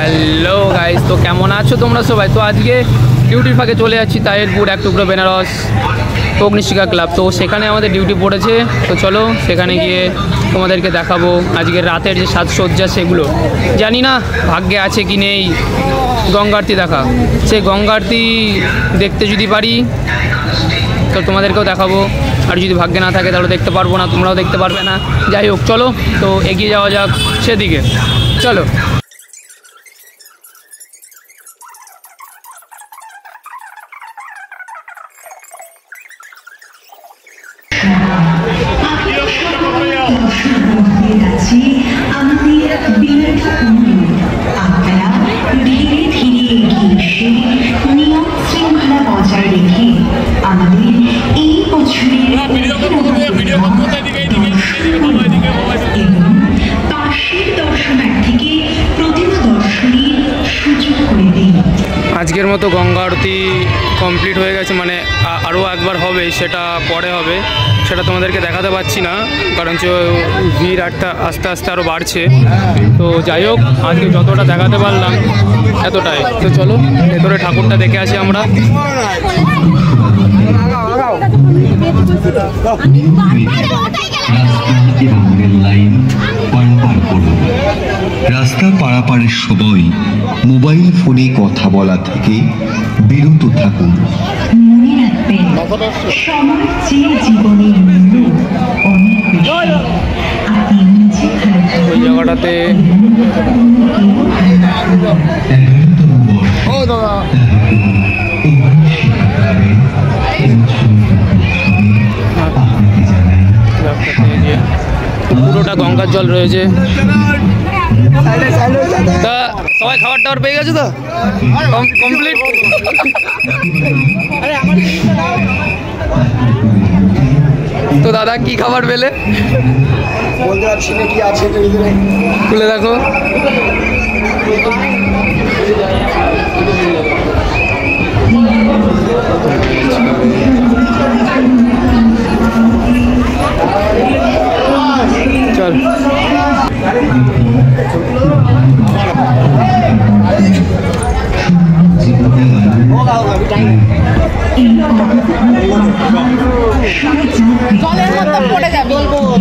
Hello guys, তো কেমন আছো তোমরা সবাই? তো আজকে ডিউটির ফাঁকে চলে যাচ্ছি তাহিরপুর এক টুকরো বেনারস অগ্নিশিখা ক্লাব। তো সেখানে আমাদের ডিউটি পড়েছে, তো চলো সেখানে গিয়ে তোমাদেরকে দেখাবো আজকের রাতের যে সাজসজ্জা সেগুলো। জানি না ভাগ্যে আছে কি নেই গঙ্গা আরতি দেখা, সেই গঙ্গা আরতি দেখতে যদি পারি তো তোমাদেরকেও দেখাবো, আর যদি ভাগ্যে না থাকে তাহলে দেখতে পারবো না, তোমরাও দেখতে পারবে না। যাই হোক, চলো তো এগিয়ে যাওয়া যাক সেদিকে, চলো। আজকের মতো গঙ্গা আরতি কমপ্লিট হয়ে গেছে, মানে আরও একবার হবে, সেটা পরে হবে, সেটা তোমাদেরকে দেখাতে পারছি না কারণ ভিড় আস্তে আস্তে আরও বাড়ছে। তো যাই হোক, আজকে যতটা দেখাতে পারলাম এতটাই। তো চলো ভেতরে ঠাকুরটা দেখে আসি আমরা। রাস্তা পারাপারের সময় মোবাইল ফোনে কথা বলা থেকে বিরত থাকুন। মনে রাখবেন, সবার চেয়ে জীবনের মূল্য অনেক বেশি। আপনি নিজে ওই জায়গাটাতে পুরোটা গঙ্গার জল রয়েছে। তা সবাই খাবার টাবার পেয়ে গেছে তো কমপ্লিট? তো দাদা কি খাবার পেলে খুলে দেখো। চল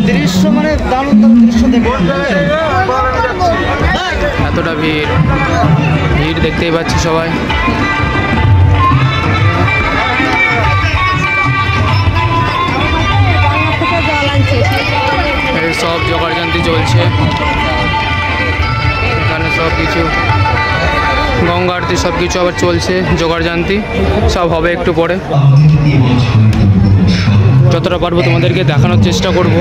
দৃশ্য মানে দারুণ দৃশ্য দেখো। এতটা ভিড় দেখতেই পাচ্ছি সবাই। সব জোগাড়যন্ত্র চলছে এখানে, সব কিছু গঙ্গা আরতি সব কিছু আবার চলছে, জোগাড়যন্ত্র সব হবে একটু পরে। যতটা পারবো তোমাদেরকে দেখানোর চেষ্টা করব।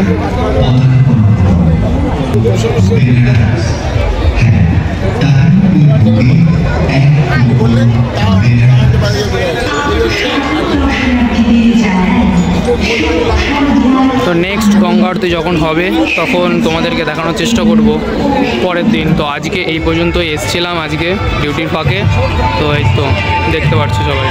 তো নেক্সট গঙ্গা আরতি যখন হবে তখন তোমাদেরকে দেখানোর চেষ্টা করব পরের দিন। তো আজকে এই পর্যন্ত এসছিলাম আজকে ডিউটির ফাঁকে, তো এই তো দেখতে পাচ্ছ সবাই।